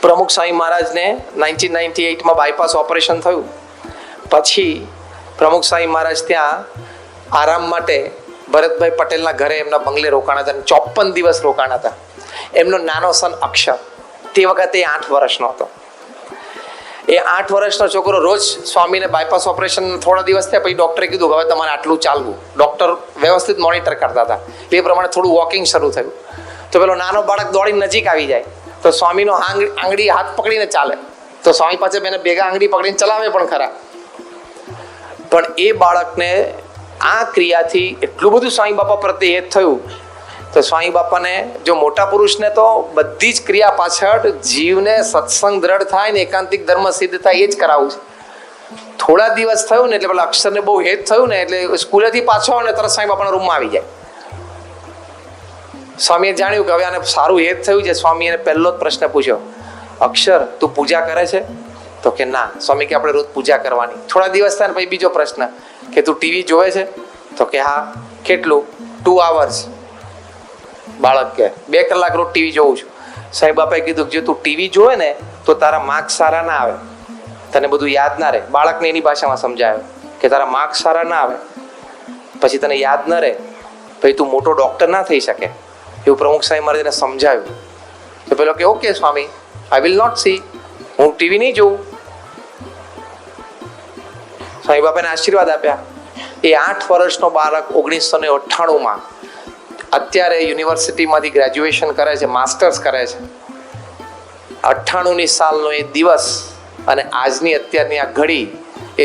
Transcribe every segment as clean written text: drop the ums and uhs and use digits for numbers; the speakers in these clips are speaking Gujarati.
પ્રમુખ સ્વામી મહારાજને 1998માં બાયપાસ ઓપરેશન થયું. પછી પ્રમુખ સ્વામી મહારાજ ત્યાં આરામ માટે ભરતભાઈ પટેલના ઘરે એમના બંગલે રોકાણા હતા. 54 દિવસ રોકાણા હતા. એમનો નાનો સન અક્ષર તે વખતે 8 વર્ષનો હતો. એ 8 વર્ષનો છોકરો રોજ સ્વામીને બાયપાસ ઓપરેશન થોડા દિવસ થયા પછી ડૉક્ટરે કીધું કે હવે તમારે આટલું ચાલવું. ડૉક્ટર વ્યવસ્થિત મોનિટર કરતા હતા. એ પ્રમાણે થોડું વોકિંગ શરૂ થયું. તો પેલો નાનો બાળક દોડીને નજીક આવી જાય તો સ્વામીનો આંગળી હાથ પકડીને ચાલે તો સ્વામી પાસે એને ભેગા આંગળી પકડીને ચલાવે પણ ખરા. પણ એ બાળકને આ ક્રિયાથી એટલું બધું સ્વામી બાપા પ્રત્યે હેત થયું તો સ્વામી બાપાને જો મોટા પુરુષને તો બધી જ ક્રિયા પાછળ જીવને સત્સંગ દ્રઢ થાય ને એકાંતિક ધર્મ સિદ્ધ થાય એ જ કરાવવું છે. થોડા દિવસ થયું ને એટલે પેલા અક્ષરને બહુ હેત થયું ને એટલે સ્કૂલેથી પાછો આવે ને તરત સ્વામી બાપાના રૂમમાં આવી જાય. સ્વામીએ જાણ્યું કે હવે આને સારું હેત થયું છે. સ્વામી એને પહેલો જ પ્રશ્ન પૂછ્યો, અક્ષર તું પૂજા કરે છે? તો કે ના. સ્વામી કે આપણે રોજ પૂજા કરવાની. થોડા દિવસ થાય ને પછી બીજો પ્રશ્ન કે તું ટીવી જોવે છે? તો કે હા. કેટલું? 2 hours. બાળક કે 2 કલાક રોજ ટીવી જોઉં છું. સાહેબ બાપાએ કીધું જો તું ટીવી જોવે ને તો તારા માર્ક્સ સારા ના આવે, તને બધું યાદ ના રહે. બાળકને એની ભાષામાં સમજાયો કે તારા માર્ક્સ સારા ના આવે પછી તને યાદ ન રહે પછી તું મોટો ડૉક્ટર ના થઈ શકે એવું પ્રમુખ સ્વામી મહારાજને સમજાવ્યું. તો પેલો કે okay Swami, I will not see, હું ટીવી નહીં જોઉં. સ્વામી બાપાને આશીર્વાદ આપ્યા. એ 8 વર્ષનો બાળક 1998માં અત્યારે યુનિવર્સિટીમાંથી ગ્રેજ્યુએશન કરે છે, માસ્ટર્સ કરે છે. 98ની સાલનો એ દિવસ અને આજની અત્યારની આ ઘડી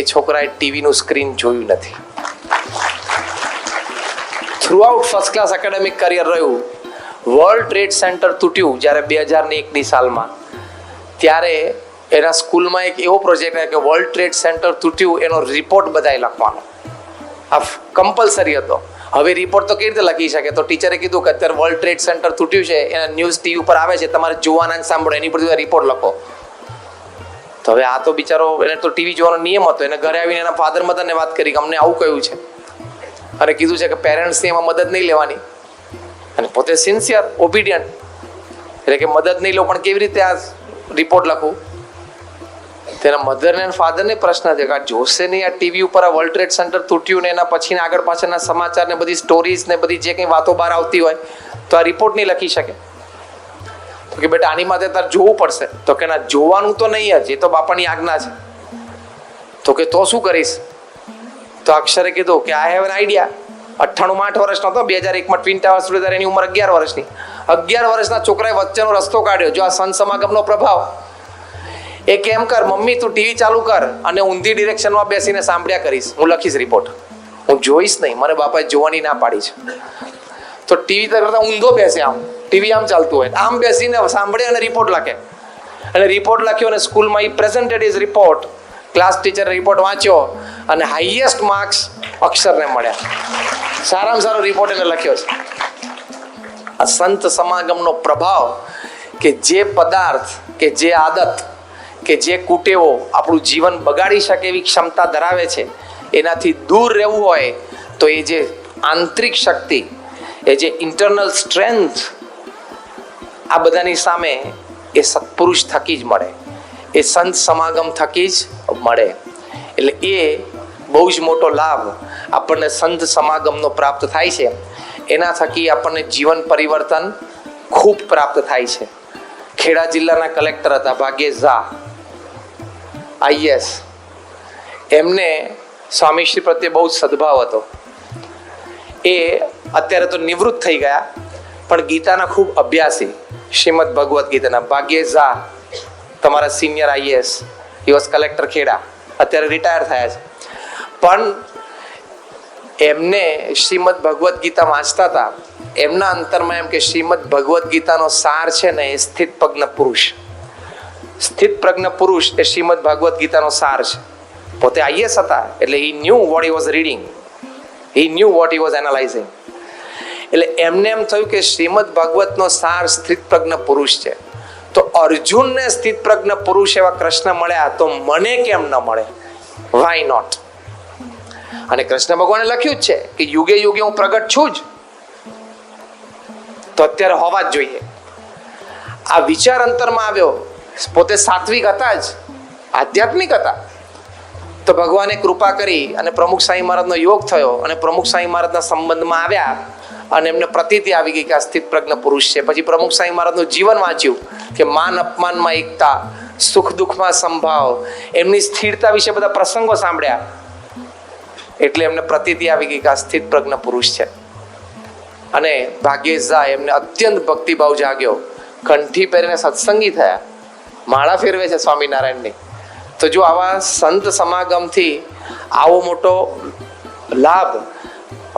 એ છોકરાએ ટીવીનું સ્ક્રીન જોયું નથી. Throughout first class academic career રહ્યું. વર્લ્ડ ટ્રેડ સેન્ટર તૂટ્યું જ્યારે 2001ની સાલમાં, ત્યારે એના સ્કૂલમાં એક એવો પ્રોજેક્ટ આવ્યો કે વર્લ્ડ ટ્રેડ સેન્ટર તૂટ્યું એનો રિપોર્ટ બધાએ લખવાનો. આ કમ્પલસરી હતો. હવે રિપોર્ટ તો કેવી રીતે લખી શકે? તો ટીચરે કીધું કે અત્યારે વર્લ્ડ ટ્રેડ સેન્ટર તૂટ્યું છે, એના ન્યૂઝ ટીવી ઉપર આવે છે, તમારે જોવાના સાંભળો, એની પર રિપોર્ટ લખો. તો હવે આ તો બિચારો, એને તો ટીવી જોવાનો નિયમ હતો. એને ઘરે આવીને એના ફાધર મધરને વાત કરી કે અમને આવું કહ્યું છે અને કીધું છે કે પેરેન્ટ્સની એમાં મદદ નહીં લેવાની. અને પોતે સિન્સિયર, ઓબિડિયન્ટ, એટલે કે મદદ નહીં લો પણ કેવી રીતે આ રિપોર્ટ લખું? તેના મધરને અને ફાધરને પ્રશ્ન છે કે આ જોશે નહીં આ ટીવી ઉપર આ વર્લ્ડ ટ્રેડ સેન્ટર તૂટ્યું ને એના પછીના આગળ પાછળના સમાચાર ને બધી સ્ટોરીઝ ને બધી જે કંઈ વાતો બહાર આવતી હોય તો આ રિપોર્ટ નહીં લખી શકે. તો કે બેટા આની માટે તારે જોવું પડશે. તો કે ના, જોવાનું તો નહીં જ, એ તો બાપાની આજ્ઞા છે. તો કે તો શું કરીશ? તો અક્ષરે કીધું કે આઈ હેવ એન આઈડિયા. 98માં 8 વર્ષનો હતો, 2001માં ટ્વિન ટાવર્સ તૂટ્યા ત્યારે એની ઉંમર 11 વર્ષની. 11 વર્ષના છોકરાએ વચ્ચેનો રસ્તો કાઢ્યો. જો આ સંત સમાગમનો પ્રભાવ. એ કેમ કર મમ્મી, તું ટીવી ચાલુ કર અને ઊંધી ડિરેક્શનમાં બેસીને સાંભળ્યા કરીશ, હું લખીશ રિપોર્ટ, હું જોઈશ નહીં. મને બાપાએ જોવાની ના પાડી છે. તો ટીવી કરતા ઊંધો બેસે, આમ ટીવી આમ ચાલતું હોય, આમ બેસીને સાંભળે અને રિપોર્ટ લખે. અને રિપોર્ટ લખ્યો અને સ્કૂલમાં he presented his report. Class ટીચરે રિપોર્ટ વાંચ્યો અને હાઈએસ્ટ માર્ક્સ અક્ષરને મળ્યા. સારામાં સારો રિપોર્ટ એને લખ્યો છે. આ સંત સમાગમનો પ્રભાવ કે જે પદાર્થ કે જે આદત કે જે કુટેવો આપણું જીવન બગાડી શકે એવી ક્ષમતા ધરાવે છે, એનાથી દૂર રહેવું હોય તો એ જે આંતરિક શક્તિ, એ જે ઇન્ટરનલ સ્ટ્રેન્થ, આ બધાની સામે એ સત્પુરુષ થકી જ મળે, એ સંત સમાગમ થકી જ મળે. એટલે એ બહુ જ મોટો લાભ આપણને સંત સમાગમનો પ્રાપ્ત થાય છે. એના થકી આપણને જીવન પરિવર્તન ખૂબ પ્રાપ્ત થાય છે. ખેડા જિલ્લાના કલેક્ટર હતા ભાગ્યેશ ઝા, IAS. એમને સ્વામીશ્રી પ્રત્યે બહુ જ સદભાવ હતો. એ અત્યારે તો નિવૃત્ત થઈ ગયા પણ ગીતાના ખૂબ અભ્યાસી, શ્રીમદ ભગવદ્ ગીતાના. ભાગ્યેશ ઝા તમારા senior IAS, he was collector Kheda, અત્યારે રિટાયર થયા છે. પણ એમને શ્રીમદ ભગવદ્ ગીતા વાંચતા હતા. એમના અંતરમાં એમ કે શ્રીમદ ભગવદ્ ગીતાનો સાર છે ને એ સ્થિત પ્રજ્ઞ પુરુષ. સ્થિત પ્રજ્ઞ પુરુષ એ શ્રીમદ ભગવદ્ ગીતાનો સાર છે. પોતે IAS હતા એટલે he knew what he was reading, he knew what he was analyzing. એટલે એમને એમ થયું કે શ્રીમદ ભાગવતનો સાર સ્થિત પ્રજ્ઞ પુરુષ છે, તો અર્જુનને સ્થિત પ્રજ્ઞ પુરુષ એવા કૃષ્ણ મળ્યા તો મને કેમ ન મળે? Why not? અને કૃષ્ણ ભગવાને લખ્યું જ છે કે યુગે યુગે હું પ્રગટ છું જ, તો અત્યારે હોવા જ જોઈએ. આ વિચાર અંતરમાં આવ્યો પોતે સાત્વિક હતા જ, આધ્યાત્મિક હતા. તો ભગવાને કૃપા કરી અને પ્રમુખ સ્વામી મહારાજનો યોગ થયો અને પ્રમુખ સ્વામી મહારાજના સંબંધમાં આવ્યા અને એમને પ્રતીતિ આવી ગઈ કે આ સ્થિત પ્રજ્ઞ પુરુષ છે. પછી પ્રમુખ સ્વામી મહારાજનું જીવન વાંચ્યું કે માન અપમાનમાં એકતા, સુખ દુઃખમાં સંભાવ, એમની સ્થિરતા વિશે બધા પ્રસંગો સાંભળ્યા એટલે એમને પ્રતીતિ આવી ગઈ કે આ સ્થિત પ્રજ્ઞ પુરુષ છે. અને ભાગ્યેશ ઝા એમને અત્યંત ભક્તિભાવ જાગ્યો, કંઠી પહેરીને સત્સંગી થયા, માળા ફેરવે છે સ્વામિનારાયણની. તો જો આવા સંત સમાગમથી આવો મોટો લાભ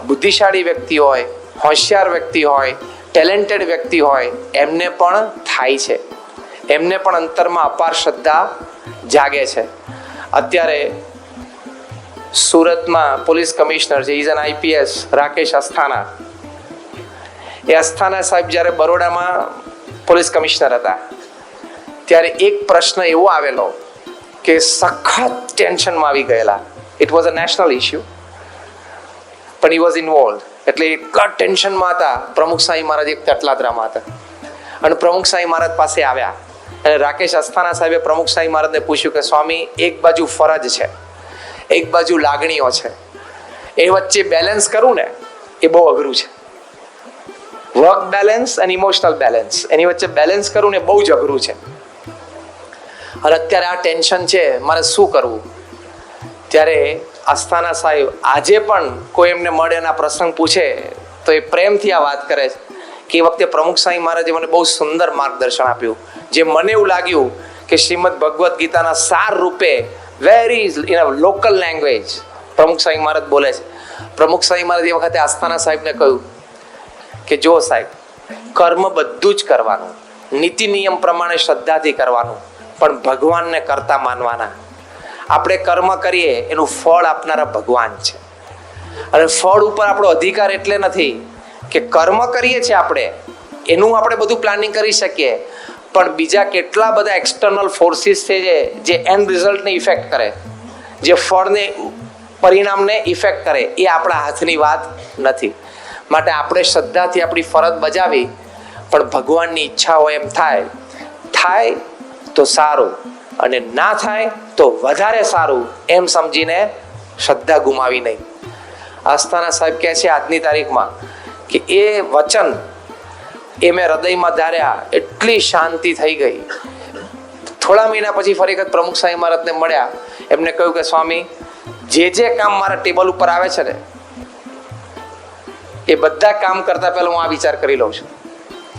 બુદ્ધિશાળી વ્યક્તિ હોય, હોશિયાર વ્યક્તિ હોય, ટેલેન્ટેડ વ્યક્તિ હોય એમને પણ થાય છે, એમને પણ અંતરમાં અપાર શ્રદ્ધા જાગે છે. અત્યારે સુરતમાં પોલીસ કમિશનર છે, is an IPS, Rakesh Asthana. એ અસ્થાના સાહેબ જ્યારે બરોડામાં પોલીસ કમિશનર હતા ત્યારે એક પ્રશ્ન એવો આવેલો કે સખત ટેન્શનમાં આવી ગયેલા. It was a national issue પણ હી વોઝ ઇન્વોલ્વ. એટલે એટલા ટેન્શનમાં હતા. પ્રમુખ સ્વામી મહારાજ એક તટલાદરામાં હતા અને પ્રમુખ સ્વામી મહારાજ પાસે આવ્યા અને રાકેશ અસ્થાના સાહેબે પ્રમુખ સ્વામી મહારાજને પૂછ્યું કે સ્વામી, એક બાજુ ફરજ છે, એક બાજુ લાગણીઓ છે, એ વચ્ચે બેલેન્સ કરવું ને એ બહુ અઘરું છે. વર્ક બેલેન્સ અને ઇમોશનલ બેલેન્સ, એની વચ્ચે બેલેન્સ કરવું ને બહુ જ અઘરું છે. અને અત્યારે આ ટેન્શન છે, મારે શું કરવું? ત્યારે આસ્થાના સાહેબ આજે પણ કોઈ એમને મળે એના પ્રસંગ પૂછે તો એ પ્રેમથી આ વાત કરે છે કે એ વખતે પ્રમુખ સ્વામી મહારાજે મને બહુ સુંદર માર્ગદર્શન આપ્યું, જે મને એવું લાગ્યું કે શ્રીમદ ભગવદ્ ગીતાના સાર રૂપે very in a local language પ્રમુખ સ્વામી મહારાજ બોલે છે. પ્રમુખ સ્વામી મહારાજ એ વખતે આસ્થાના સાહેબને કહ્યું કે જો સાહેબ, કર્મ બધું જ કરવાનું, નીતિ નિયમ પ્રમાણે શ્રદ્ધાથી કરવાનું, પણ ભગવાનને કરતા માનવાના. આપણે કર્મ કરીએ એનું ફળ આપનારા ભગવાન છે અને ફળ ઉપર આપણો અધિકાર એટલે નથી કે કર્મ કરીએ છીએ આપણે એનું આપણે બધું પ્લાનિંગ કરી શકીએ, પણ બીજા કેટલા બધા એક્સટર્નલ ફોર્સિસ છે જે એન્ડ રિઝલ્ટને ઇફેક્ટ કરે, જે ફળને પરિણામને ઇફેક્ટ કરે, એ આપણા હાથની વાત નથી. માટે આપણે શ્રદ્ધાથી આપણી ફરજ બજાવી, પણ ભગવાનની ઈચ્છા હોય એમ થાય તો સારું અને ના થાય તો વધારે સારું એમ સમજીને શ્રદ્ધા ગુમાવી નહીં. આસ્થાના સાહેબ કહે છે આજની તારીખમાં કે એ વચન એ મેં હૃદયમાં ધાર્યા, એટલી શાંતિ થઈ ગઈ. થોડા મહિના પછી ફરી વખત પ્રમુખ સ્વામી મહારાજને મળ્યા, એમને કહ્યું કે સ્વામી, જે કામ મારા ટેબલ ઉપર આવે છે ને એ બધા કામ કરતા પહેલા હું આ વિચાર કરી લઉં છું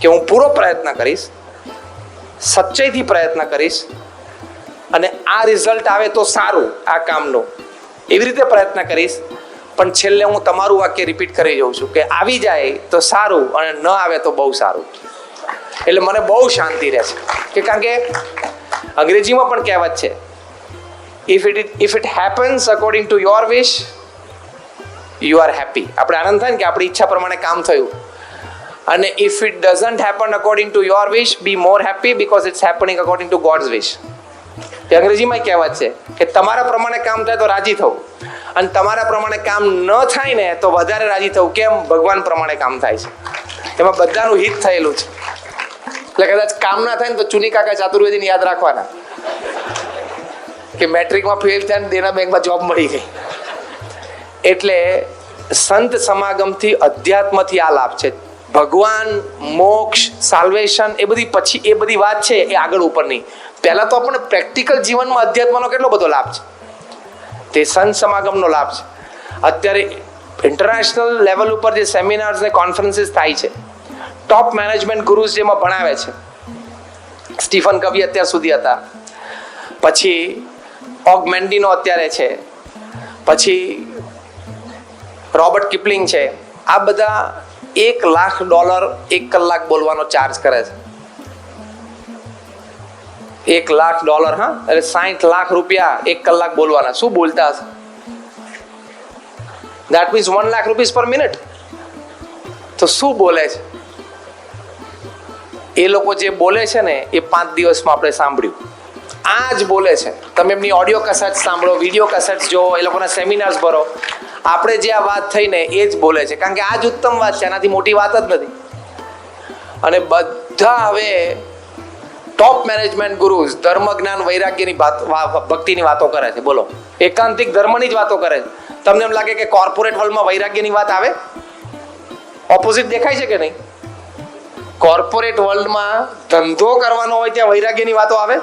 કે હું પૂરો પ્રયત્ન કરીશ, સચ્ચાઈથી પ્રયત્ન કરીશ અને આ રિઝલ્ટ આવે તો સારું આ કામનું, એવી રીતે પ્રયત્ન કરીશ. પણ છેલ્લે હું તમારું વાક્ય રિપીટ કરી જાઉં છું કે આવી જાય તો સારું અને ન આવે તો બહુ સારું. એટલે મને બહુ શાંતિ રહે છે કે કારણ કે અંગ્રેજીમાં પણ કહેવત છે, if it happens according to your wish you are happy. આપણે આનંદ થાય ને કે આપણી ઈચ્છા પ્રમાણે કામ થયું. અને if it doesn't happen according to your wish be more happy because it's happening according to God's wish. એ અંગ્રેજીમાં કહેવત છે કે તમારા પ્રમાણે કામ થાય તો રાજી થવું અને તમારા પ્રમાણે કામ ન થાય ને તો વધારે રાજી થવું. કેમ? ભગવાન પ્રમાણે કામ થાય છે, એમાં બધાનું હિત થયેલું છે. એટલે કદાચ કામ ના થાય ને તો ચુની કાકા ચાતુર્વેદીને યાદ રાખવાના કે મેટ્રિકમાં ફેલ થયા ને દેના બેંકમાં જોબ મળી ગઈ. એટલે સંત સમાગમથી અધ્યાત્મથી આ લાભ છે. ભગવાન, મોક્ષ, સાલ્વેશન એ બધી વાત છે એ આગળ ઉપરની. પહેલા તો આપણને પ્રેક્ટિકલ જીવનમાં અધ્યાત્મનો કેટલો બધો લાભ છે, તે સંત સમાગમનો લાભ છે. અત્યારે ઇન્ટરનેશનલ લેવલ ઉપર જે સેમિનાર્સ ને કોન્ફરન્સીસ થાય છે, ટોપ મેનેજમેન્ટ ગુરુઝ જેમાં ભણાવે છે, સ્ટીફન કવી અત્યાર સુધી હતા, પછી ઓગ મેન્ડીનો અત્યારે છે, પછી રોબર્ટ કિપલિંગ છે. આ બધા $1 લાખ 1 કલાક બોલવાનો ચાર્જ કરે છે. $1 લાખ, હા, એટલે 60 લાખ રૂપિયા 1 કલાક બોલવાના. શું બોલતા હશે? દેટ મીન્સ 1 લાખ રૂપીસ પર મિનિટ. તો શું બોલે છે એ લોકો? જે બોલે છે ને એ 5 દિવસમાં આપણે સાંભળ્યું. આ જ બોલે છે. તમે એમની ઓડિયો કેસેટ સાંભળો, વિડીયો કેસેટ જો, એ લોકોના સેમિનાર્સ ભરો. આપણે જે આ વાત થઈ ને એ જ બોલે છે, કારણ કે આ જ ઉત્તમ વાત છે, એનાથી મોટી વાત જ નથી. અને બધા હવે ટોપ મેનેજમેન્ટ ગુરુઝ ધર્મ જ્ઞાન વૈરાગ્યની ભક્તિની વાતો કરે છે. બોલો, એકાંતિક ધર્મની જ વાતો કરે છે. તમને એમ લાગે કે કોર્પોરેટ વર્લ્ડમાં વૈરાગ્યની વાત આવે? ઓપોઝિટ દેખાય છે કે નહીં? કોર્પોરેટ વર્લ્ડમાં ધંધો કરવાનો હોય ત્યાં વૈરાગ્યની વાતો આવે?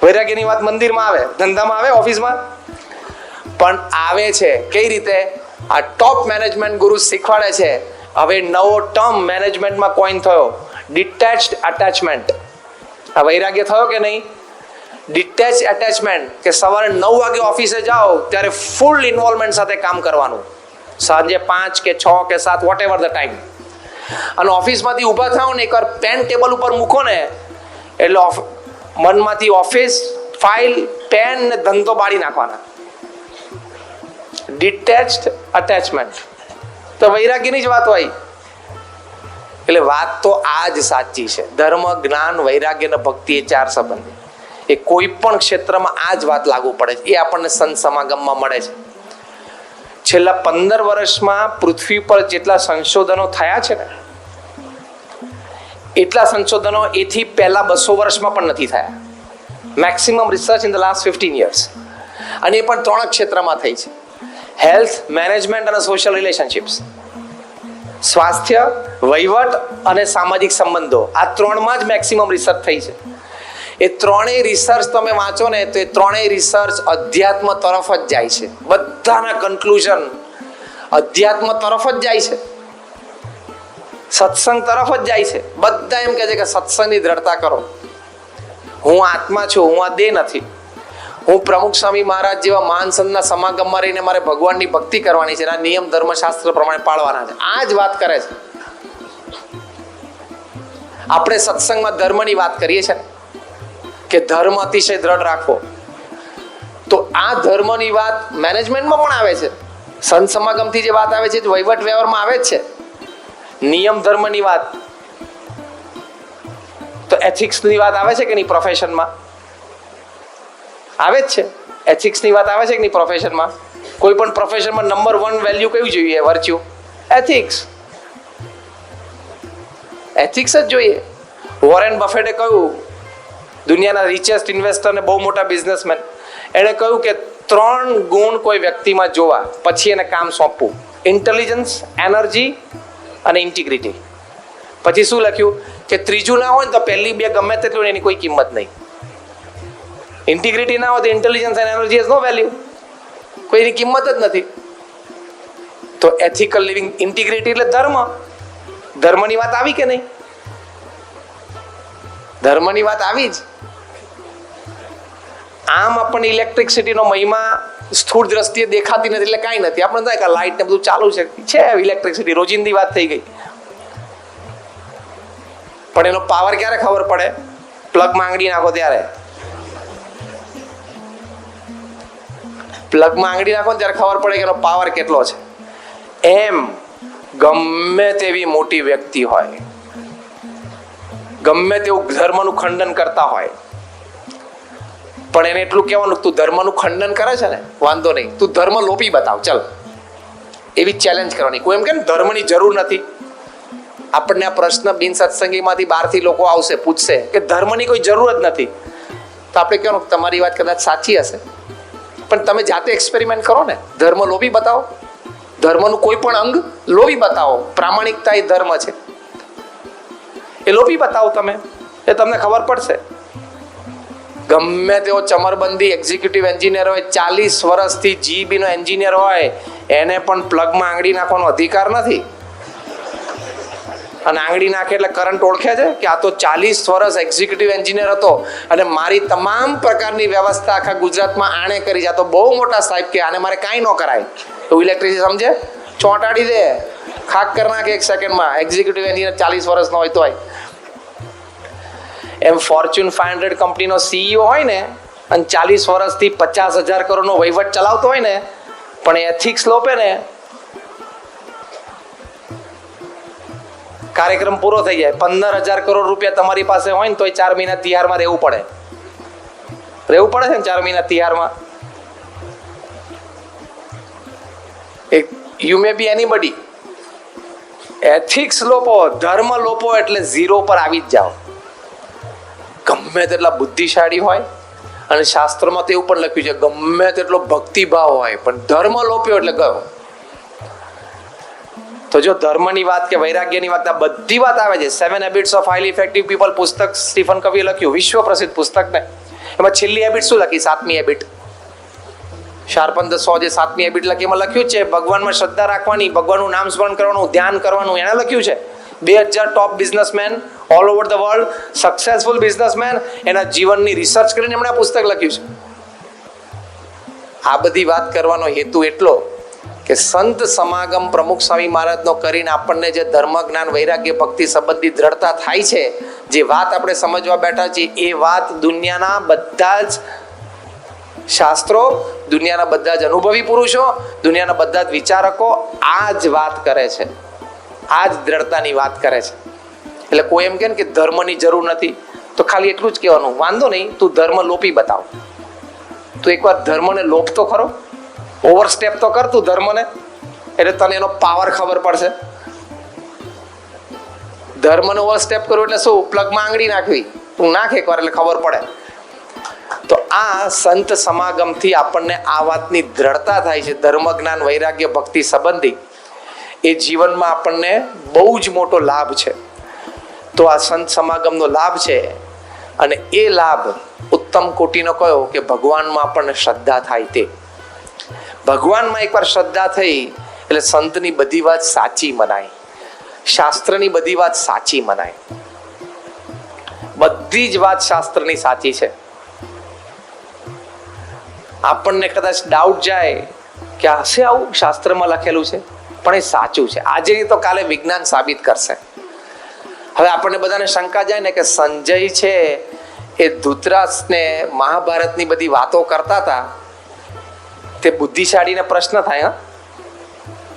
વૈરાગ્યની વાત મંદિરમાં આવે, ધંધામાં આવે, ઓફિસમાં પણ આવે છે. કઈ રીતે? આ ટોપ મેનેજમેન્ટ ગુરુ શીખવાડે છે. હવે નવો ટર્મ મેનેજમેન્ટમાં કોઈન થયો, ડિટેચ્ડ અટેચમેન્ટ. આ વૈરાગ્ય થયો કે નહીં? ડિટેચ એટેચમેન્ટ, કે સવારે 9 વાગે ઓફિસે જાઓ ત્યારે ફૂલ ઇન્વોલ્વમેન્ટ સાથે કામ કરવાનું, સાંજે 5 કે 6 કે 7 વોટ એવર ધ ટાઈમ. અને ઓફિસમાંથી ઊભા થાવ ને એકવાર પેન ટેબલ ઉપર મૂકો ને એટલે મનમાંથી ઓફિસ, ફાઇલ, પેન ને ધંધો બાળી નાખવાના. Detached attachment. તો વૈરાગ્યની જ વાત હોય. એટલે વાત તો આ જ સાચી છે. ધર્મ, જ્ઞાન, વૈરાગ્ય અને ભક્તિ એ 4 સંબંધ, એ કોઈ પણ ક્ષેત્રમાં આ જ વાત લાગુ પડે છે. એ આપણને સંત સમાગમમાં મળે છે. છેલ્લા 15 વર્ષમાં પૃથ્વી પર જેટલા સંશોધનો થયા છે ને, એટલા સંશોધનો એથી પહેલા 200 વર્ષમાં પણ નથી થયા. Maximum research in the last 15 years. અને એ પણ 3 ક્ષેત્રમાં થઈ છે: હેલ્થ, મેનેજમેન્ટ અને સોશિયલ રિલેશનશિપ્સ. સ્વાસ્થ્ય, વહીવટ અને સામાજિક સંબંધો. આ 3માં જ મેક્સિમમ રિસર્ચ થઈ છે. એ 3ય રિસર્ચ તમે વાંચો ને તો એ 3ય રિસર્ચ અધ્યાત્મ તરફ જ જાય છે. બધાના કન્ક્લુઝન અધ્યાત્મ તરફ જ જાય છે, સત્સંગ તરફ જ જાય છે. બધા એમ કહે છે કે સત્સંગની દ્રઢતા કરો. હું આત્મા છું, હું આ દેહ નથી. હું પ્રમુખ સ્વામી મહારાજ જેવા મહાન સંતના સમાગમમાં રહીને મારે ભગવાનની ભક્તિ કરવાની છે, આ નિયમ ધર્મશાસ્ત્ર પ્રમાણે પાળવાના છે. આ જ વાત કરે છે. આપણે સત્સંગમાં ધર્મની વાત કરીએ છીએ કે ધર્મ અતિશય દ્રઢ રાખવો. તો આ ધર્મની વાત મેનેજમેન્ટમાં પણ આવે છે. સંત સમાગમથી જે વાત આવે છે વહીવટ વ્યવહારમાં આવે જ છે. નિયમ ધર્મની વાત, તો એથિક્સની વાત આવે છે કે નહીં? પ્રોફેશનમાં આવે જ છે. એથિક્સની વાત આવે છે કે નહીં પ્રોફેશનમાં? કોઈ પણ પ્રોફેશનમાં નંબર 1 વેલ્યુ કયું જોઈએ? Virtue, ethics. એથિક્સ જ જોઈએ. વોરેન બફેટે કહ્યું, દુનિયાના રિચેસ્ટ ઇન્વેસ્ટર ને બહુ મોટા બિઝનેસમેન, એણે કહ્યું કે 3 ગુણ કોઈ વ્યક્તિમાં જોવા પછી એને કામ સોંપવું: ઇન્ટેલિજન્સ, એનર્જી અને ઇન્ટિગ્રિટી. પછી શું લખ્યું કે ત્રીજું ના હોય ને તો પહેલી 2 ગમે તેટલું એની કોઈ કિંમત નહીં. ઇન્ટિગ્રિટી ના હોય તો intelligence and energy has no value, કોઈની કિંમત જ નથી. તો એથિકલ લિવિંગ, ઇન્ટિગ્રિટી એટલે ધર્મ. ધર્મની વાત આવી કે નહીં? ધર્મની વાત આવી જ. આમ આપણને ઇલેક્ટ્રિસિટીનો મહિમા સ્થૂળ દ્રષ્ટિએ દેખાતી નથી એટલે કાંઈ નથી. આપણે થાય કે લાઇટ ને બધું ચાલુ છે, ઇલેક્ટ્રિસિટી રોજિંદી વાત થઈ ગઈ. પણ એનો પાવર ક્યારે ખબર પડે? પ્લગમાં આંગળી નાખો ત્યારે. પ્લગમાં આંગળી નાખો ત્યારે ખબર પડે કે એનો પાવર કેટલો છે. એમ ગમે તેવી મોટી વ્યક્તિ હોય, ગમે તેવું ધર્મનું ખંડન કરતા હોય, પણ એને એટલું કહેવાનું, તું ધર્મનું ખંડન કરે છે ને, વાંધો નહીં, તું ધર્મ લોપી બતાવ, ચલ. એવી ચેલેન્જ કરવાની. કોઈ એમ કે ધર્મની જરૂર નથી. આપણને આ પ્રશ્ન બિન સત્સંગીમાંથી બહારથી લોકો આવશે, પૂછશે કે ધર્મની કોઈ જરૂર જ નથી, તો આપણે કહેવાનું તમારી વાત કદાચ સાચી હશે, પણ તમે જાતે એક્સપેરિમેન્ટ કરો ને. ધર્મ લોભી બતાવો, ધર્મનું કોઈ પણ અંગ લોભી બતાવો. પ્રામાણિકતા એ ધર્મ છે, એ લોભી બતાવો તમે, એ તમને ખબર પડશે. ગમે તેવો ચમરબંધી એક્ઝિક્યુટિવ એન્જિનિયર હોય, 40 વર્ષથી જીબીનો એન્જિનિયર હોય, એને પણ પ્લગમાં આંગળી નાખવાનો અધિકાર નથી. અને આંગળી નાખે એટલે કરંટ ઓળખે છે કે આ તો 40 વર્ષ એક્ઝિક્યુટિવ એન્જિનિયર હતો અને મારી તમામ પ્રકારની વ્યવસ્થા આખા ગુજરાતમાં આણે કરી છે. આ તો બહુ મોટા સાહેબ કે આને મારે કાંઈ ન કરાય. એવું ઇલેક્ટ્રિસિટી સમજે? ચોંટાડી દે, ખાક કરી નાખે 1 સેકન્ડમાં. એક્ઝિક્યુટિવ એન્જિનિયર 40 વર્ષનો હોય તોય. એમ ફોર્ચ્યુન 500 કંપનીનો સીઈઓ હોય ને અને 40 વર્ષથી 50,000 કરોડનો વહીવટ ચલાવતો હોય ને, પણ એથિક્સ લોપે ને, કાર્યક્રમ પૂરો થઈ જાય. 15,000 કરોડ રૂપિયા તમારી પાસે હોય ને તોય 4 મહિના તિહારમાં રહેવું પડે છે ને, 4 મહિના તિહારમાં. You may be anybody. Ethics લોપો, ધર્મ લોપો એટલે 0 પર આવી જ જાઓ. ગમે ગમે તેટલા બુદ્ધિશાળી હોય, અને શાસ્ત્રમાં તો એવું પણ લખ્યું છે ગમે તેટલો ભક્તિભાવ હોય પણ ધર્મ લોપ્યો એટલે ગયો. તો જો ધર્મની વાત કે વૈરાગ્યની વાત, આ બધી વાત આવે છે. 7 habits of highly effective people પુસ્તક સ્ટીફન કવીએ લખ્યું, વિશ્વ પ્રસિદ્ધ પુસ્તક ને એમાં છેલ્લી હેબિટ શું લખી? 7મી હેબિટ. શાર્પન ધ સો જે 7મી હેબિટ લખી એમાં લખ્યું છે ભગવાનમાં શ્રદ્ધા રાખવાની, ભગવાનનું નામ સ્મરણ કરવાનું, ધ્યાન કરવાનું. એને લખ્યું છે 2000 top businessman all over the world, successful businessman, એના જીવનની રિસર્ચ કરીને એમણે આ પુસ્તક લખ્યું છે. આ બધી વાત કરવાનો હેતુ એટલો કે સંત સમાગમ પ્રમુખ સ્વામી મહારાજનો કરીને આપણને જે ધર્મ જ્ઞાન વૈરાગ્ય ભક્તિ સંબંધી દ્રઢતા થાય છે, જે વાત આપણે સમજવા બેઠા છીએ, એ વાત દુનિયાના બધા જ શાસ્ત્રો, દુનિયાના બધા જ અનુભવી પુરુષો, દુનિયાના બધા જ વિચારકો આ જ વાત કરે છે, આ જ દ્રઢતાની વાત કરે છે. એટલે કોઈ એમ કે ધર્મની જરૂર નથી, તો ખાલી એટલું જ કહેવાનું, વાંધો નહીં, તું ધર્મ લોપી બતાવ. તું એકવાર ધર્મને લોપ તો ખરો, ઓવરસ્ટેપ તો કર તું ધર્મને, એટલે તને એનો પાવર ખબર પડશે. ધર્મને ઓવરસ્ટેપ કરવું એટલે શું? પ્લગમાં આંગળી નાખવી, તું નાખ એકવાર એટલે ખબર પડે. તો આ સંત સમાગમથી આપણને આ વાતની દ્રઢતા થાય છે, ધર્મ જ્ઞાન વૈરાગ્ય ભક્તિ સંબંધી એ જીવનમાં આપણને બહુ જ મોટો લાભ છે. તો આ સંત સમાગમનો લાભ છે, અને એ લાભ ઉત્તમ કોટીનો કયો કે ભગવાનમાં આપણને શ્રદ્ધા થાય. તે ભગવાનમાં એકવાર શ્રદ્ધા થઈ એટલે સંતની બધી વાત સાચી મનાય, શાસ્ત્રની બધી વાત સાચી મનાય. બધી જ વાત શાસ્ત્રની સાચી છે. આપણને કદાચ ડાઉટ જાય કે હશે આવું શાસ્ત્રમાં લખેલું છે, પણ એ સાચું છે. આજે નહીં તો કાલે વિજ્ઞાન સાબિત કરશે. હવે આપણને બધાને શંકા જાય ને કે સંજય છે એ ધૃતરાષ્ટ્રને મહાભારતની બધી વાતો કરતા હતા, તે બુદ્ધિશાળીને પ્રશ્ન થાય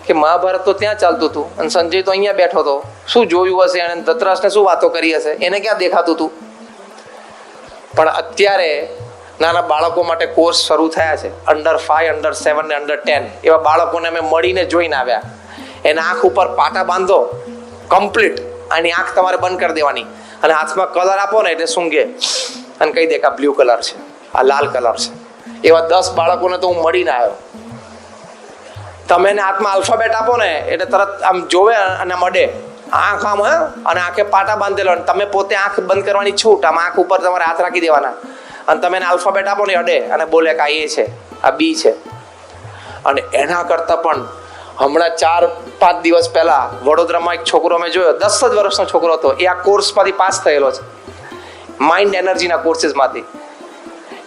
કે મહાભારત તો ત્યાં ચાલતું હતું અને સંજય તો અહીંયા બેઠો હતો, શું જોયું હશે અને ધૃતરાષ્ટ્રને શું વાતો કરી હશે, એને ક્યાં દેખાતું હતું? પણ અત્યારે નાના બાળકો માટે કોર્સ શરૂ થયા છે, અંડર 5, અંડર 7 ને અંડર 10. એવા બાળકોને અમે મળીને જોઈને આવ્યા. એના આંખ ઉપર પાટા બાંધો કમ્પ્લીટ, આની આંખ તમારે બંધ કરી દેવાની, અને હાથમાં કલર આપો ને એટલે સૂંઘે અને કહી દે કે આ બ્લુ કલર છે, આ લાલ કલર છે. એવા 10 બાળકોને તો હું મળીને આવ્યો. તમે એને હાથમાં આલ્ફાબેટ આપો ને એટલે તરત આમ જોવે અને મળે, આંખ આમ અને આંખે પાટા બાંધેલો, અને તમે પોતે આંખ બંધ કરવાની છૂટ, આમ આંખ ઉપર તમારે હાથ રાખી દેવાના, અને તમે એને આલ્ફાબેટ આપો ને અડે અને બોલે કે આ એ છે, આ બી છે. અને એના કરતાં પણ હમણાં 4-5 દિવસ પહેલા વડોદરામાં એક છોકરો મેં જોયો, 10 જ વર્ષનો છોકરો હતો. એ આ કોર્સમાંથી પાસ થયેલો છે, માઇન્ડ એનર્જીના કોર્સીસમાંથી.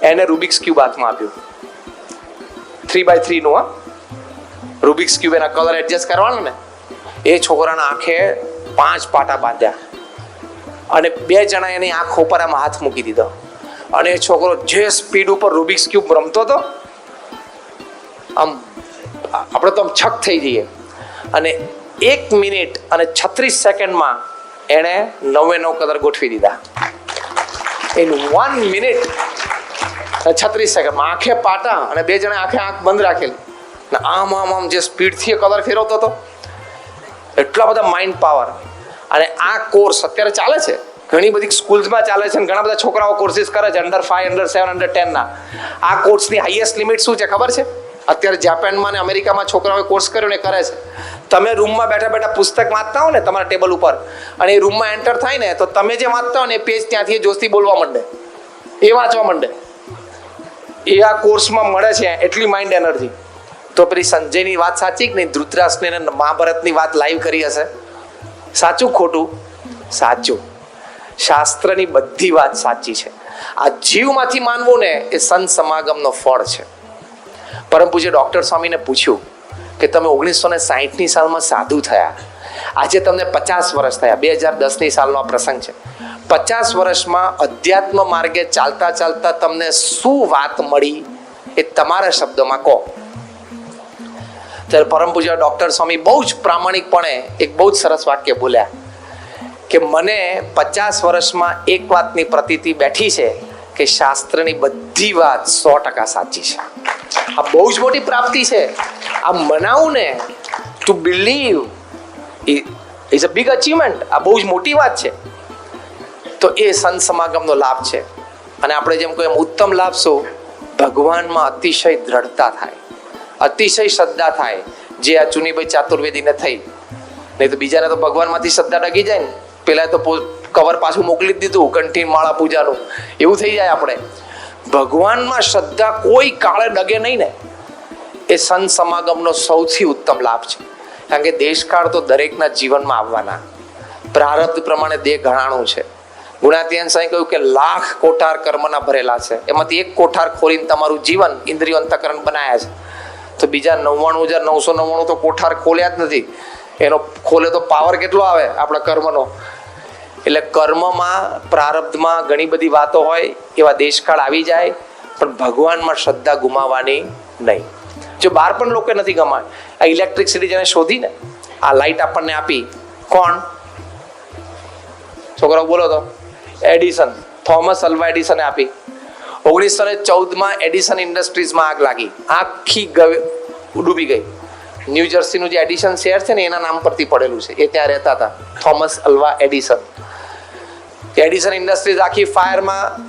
એને રૂબિક્સ ક્યુબ હાથમાં આપ્યું, 3x3 નું. રૂબિક્સ ક્યુબ એના કલર એડજસ્ટ કરવાનો ને, એ છોકરાના આંખે 5 પાટા બાંધ્યા, અને 2 જણા એની આંખ ઉપર આમાં હાથ મૂકી દીધો, અને એ છોકરો જે સ્પીડ ઉપર રૂબિક્સ ક્યુબ રમતો હતો, આમ આપણે તો આમ છક થઈ જઈએ. અને 1 મિનિટ અને 36 સેકન્ડમાં એણે 9 કલર ગોઠવી દીધા. ઇન 1 મિનિટ 36 સેકન્ડમાં આંખે પાટા અને 2 જણા આંખે આંખ બંધ રાખેલી, આમ આમ આમ જે સ્પીડથી કલર ફેરવતો હતો. એટલા બધા માઇન્ડ પાવર. અને આ કોર્સ અત્યારે ચાલે છે, ઘણી બધી સ્કૂલ્સમાં ચાલે છે, અને ઘણા બધા છોકરાઓ કોર્સીસ કરે છે, અંડર 5, અંડર 7, અંડર 10 ના. આ કોર્સની હાઈએસ્ટ લિમિટ શું છે ખબર છે? અત્યારે જાપાનમાં અને અમેરિકામાં છોકરાઓએ કોર્સ કર્યો ને કરે છે. તમે રૂમમાં બેઠા બેઠા પુસ્તક વાંચતા હો ને તમારા ટેબલ ઉપર, અને એ રૂમમાં એન્ટર થાય ને તો તમે જે વાંચતા હો ને એ પેજ ત્યાંથી જોશથી બોલવા માંડે, એ વાંચવા માંડે. એ આ કોર્સમાં મળે છે એટલી માઇન્ડ એનર્જી. તો પેલી સંજયની વાત સાચી કે નહીં? ધૃતરાષ્ટ્રને મહાભારતની વાત લાઈવ કરી હશે. સાચું ખોટું? સાચું. શાસ્ત્રની બધી વાત સાચી છે. આ જીવમાંથી માનવું ને એ સંત સમાગમનો ફળ છે. પરમ પૂજ્ય ડૉક્ટર સ્વામીને પૂછ્યું કે તમે 1960ની સાલમાં સાધુ થયા, આજે તમને 50 વર્ષ થયા, 2010ની સાલનો આ પ્રસંગ છે. 50 વર્ષમાં અધ્યાત્મ માર્ગે ચાલતા ચાલતા તમને શું વાત મળી એ તમારા શબ્દોમાં કહો. ત્યારે પરમ પૂજ્ય ડૉક્ટર સ્વામી બહુ જ પ્રામાણિકપણે એક બહુ જ સરસ વાક્ય બોલ્યા કે મને 50 વર્ષમાં એક વાતની પ્રતીતિ બેઠી છે કે શાસ્ત્રની બધી વાત 100% સાચી છે. આ બહુ જ મોટી પ્રાપ્તિ છે. આ મનાવું ને, two believe is a big achievement. આ બહુ જ મોટી વાત છે. તો એ સંત સમાગમનો લાભ છે. અને આપણે જેમ કોઈ ઉત્તમ લાભ શું? ભગવાનમાં અતિશય દ્રઢતા થાય, અતિશય શ્રદ્ધા થાય, જે આ ચુનીભાઈ ચાતુર્વેદીને થઈ. નહીં તો બીજાને તો ભગવાનમાંથી શ્રદ્ધા ડગી જાય ને. પેલા તો કવર પાછું મોકલી જ દીધું, કંઠી માળા પૂજાનું, એવું થઈ જાય. આપણે ભગવાનમાં શ્રદ્ધા કોઈ કાળે ડગે નહીં ને, એ સંત સમાગમનો સૌથી ઉત્તમ લાભ છે. કારણ કે દેશકાળ તો દરેકના જીવનમાં આવવાના, પ્રારબ્ધ પ્રમાણે દેહ ઘણાણું છે. ગુણાતીયન સાંઈ કહ્યું કે 1,00,000 કોઠાર કર્મના ભરેલા છે, એમાંથી એક કોઠાર ખોલીને તમારું જીવન ઇન્દ્રિયો અંતઃકરણ બનાયા છે. તો બીજા 99,999 તો કોઠાર ખોલ્યા જ નથી. એનો ખોલે તો પાવર કેટલો આવે આપણા કર્મનો. એટલે કર્મમાં પ્રારબ્ધમાં ઘણી બધી વાતો હોય, એવા દેશકાળ આવી જાય, પણ ભગવાનમાં શ્રદ્ધા ગુમાવવાની નહીં. જો બહાર પણ લોકો નથી ગમાય. આ ઇલેક્ટ્રિસિટી જેને શોધી ને, આ લાઇટ આપણને આપી, કોણ? છોકરાઓ બોલો તો. એડિસન, થોમસ અલ્વા એડિસને આપી. 1914માં એડિસન ઇન્ડસ્ટ્રીઝમાં આગ લાગી, આખી ડૂબી ગઈ. ન્યૂ જર્સીનું જે એડિસન શહેર છે ને, એના નામ પરથી પડેલું છે. એ ત્યાં રહેતા હતા, થોમસ અલ્વા એડિસન. એડિસન ઇન્ડસ્ટ્રીઝ આખી ફાયરમાં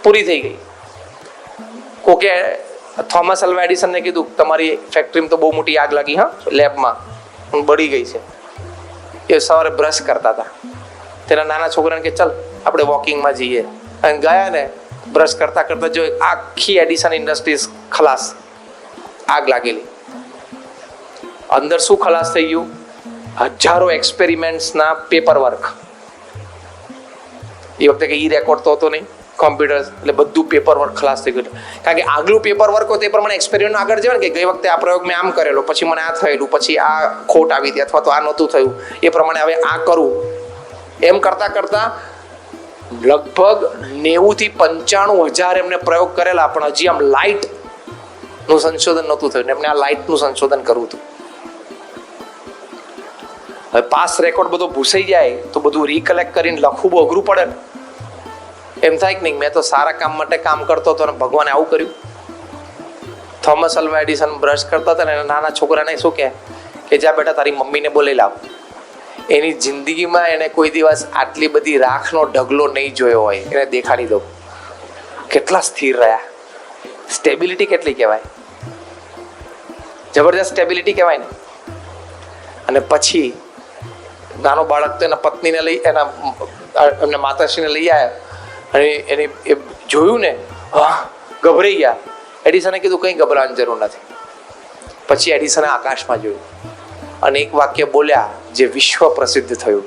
પૂરી થઈ ગઈ. કોકે થોમસ અલ્વા એડિસનને કીધું, તમારી ફેક્ટરીમાં તો બહુ મોટી આગ લાગી, હા, લેબમાં બળી ગઈ છે. એ સવારે બ્રશ કરતા હતા. તેના નાના છોકરાને કે ચલ આપણે વોકિંગમાં જઈએ. અને ગયા ને, બ્રશ કરતા કરતા જો આખી એડિસન ઇન્ડસ્ટ્રીઝ ખલાસ, આગ લાગેલી. અંદર શું ખલાસ થઈ ગયું? હજારો એક્સપેરિમેન્ટ્સના પેપર વર્ક. એ વખતે કે ઈ રેકોર્ડ તો હતો નહીં, કોમ્પ્યુટર, એટલે બધું પેપર વર્ક ખલાસ થઈ ગયું. કારણ કે આગલું પેપર વર્ક હોય તે પ્રમાણે એક્સપેરિમેન્ટ આગળ જવાય ને, કે ગઈ વખતે આ પ્રયોગ મેં આમ કરેલો, પછી મને આ થયેલું, પછી આ ખોટ આવી હતી, અથવા તો આ નહોતું થયું, એ પ્રમાણે હવે આ કરું. એમ કરતા કરતા લગભગ 90,000 થી 95,000 એમને પ્રયોગ કરેલા, પણ હજી આમ લાઇટ નું સંશોધન નહોતું થયું. એમને આ લાઇટ નું સંશોધન કરવું હતું. હવે પાસ રેકોર્ડ બધો ભૂસાઈ જાય તો બધું રિકલેક્ટ કરીને લખવું બહુ અઘરું પડે ને. એમ થાય કે નહીં, મેં તો સારા કામ માટે કામ કરતો હતો અને ભગવાને આવું કર્યું. થોમસ અલ્વા એડિસન બ્રશ કરતા હતા ને, એના નાના છોકરાને શું કહે કે જા બેટા તારી મમ્મીને બોલાવી લાવ. એની જિંદગીમાં એને કોઈ દિવસ આટલી બધી રાખનો ઢગલો નહીં જોયો હોય, એને દેખાડી દો. કેટલા સ્થિર રહ્યા. સ્ટેબિલિટી કેટલી કહેવાય, જબરજસ્ત સ્ટેબિલિટી કહેવાય ને. અને પછી નાનો બાળક તો એના પત્નીને લઈ, એમના માતાશ્રીને લઈ આવ્યા, અને એને એ જોયું ને, હા, ગભરાઈ ગયા. એડિસને કીધું કંઈ ગભરાવાની જરૂર નથી. પછી એડિસને આકાશમાં જોયું અને એક વાક્ય બોલ્યા જે વિશ્વ પ્રસિદ્ધ થયું.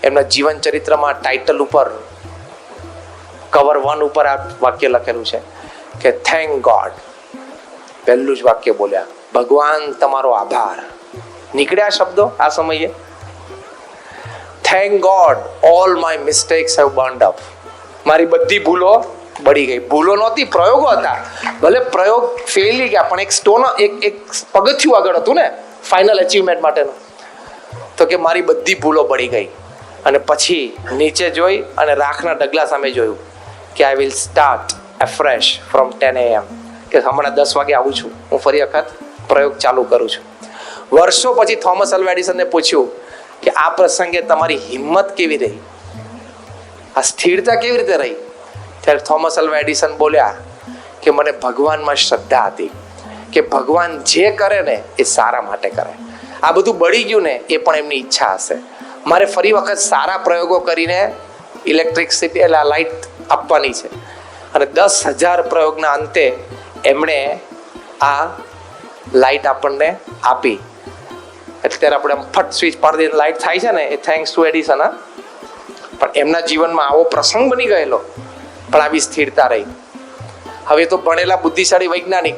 એમના જીવન ચરિત્રમાં ટાઇટલ ઉપર, કવર 1 ઉપર આ વાક્ય લખેલું છે કે થેન્ક ગોડ. પહેલું જ વાક્ય બોલ્યા, ભગવાન તમારો આભાર. નીકળ્યા શબ્દો આ સમયે. Thank God all my mistakes have burned up. મારી બધી ભૂલો બળી ગઈ. ભૂલો નહોતી, પ્રયોગો હતા. ભલે પ્રયોગ ફેલી ગયા, પણ એક સ્ટોન, એક પગથિયું આગળ હતું ને ફાઇનલ અચીવમેન્ટ માટેનું. તો કે મારી બધી ભૂલો બળી ગઈ. અને પછી નીચે જોઈ અને રાખના ડગલા સામે જોયું કે I will start afresh from 10 AM. કે હમણાં 10 વાગે આવું છું, હું ફરી વખત પ્રયોગ ચાલુ કરું છું. વર્ષો પછી થોમસ અલ્વા એડિસનને પૂછ્યું કે આ પ્રસંગે તમારી હિંમત કેવી રહી, આ સ્થિરતા કેવી રીતે રહી? ત્યારે થોમસ અલ્વા એડિસન બોલ્યા કે મને ભગવાનમાં શ્રદ્ધા હતી, કે ભગવાન જે કરે ને એ સારા માટે કરે. આ બધું બળી ગયું ને, એ પણ એમની ઈચ્છા હશે. મારે ફરી વખત સારા પ્રયોગો કરીને ઇલેક્ટ્રિસિટી, એટલે લાઇટ આપવાની છે. અને 10,000 પ્રયોગના અંતે એમણે આ લાઇટ આપણને આપી. અત્યારે આપણે ફટ સ્વિચ પાડી દઈને લાઇટ થાય છે ને, એ થેન્ક્સ ટુ એડિસન. પણ એમના જીવનમાં આવો પ્રસંગ બની ગયેલો, પણ આવી સ્થિરતા રહી. હવે તો ભણેલા બુદ્ધિશાળી વૈજ્ઞાનિક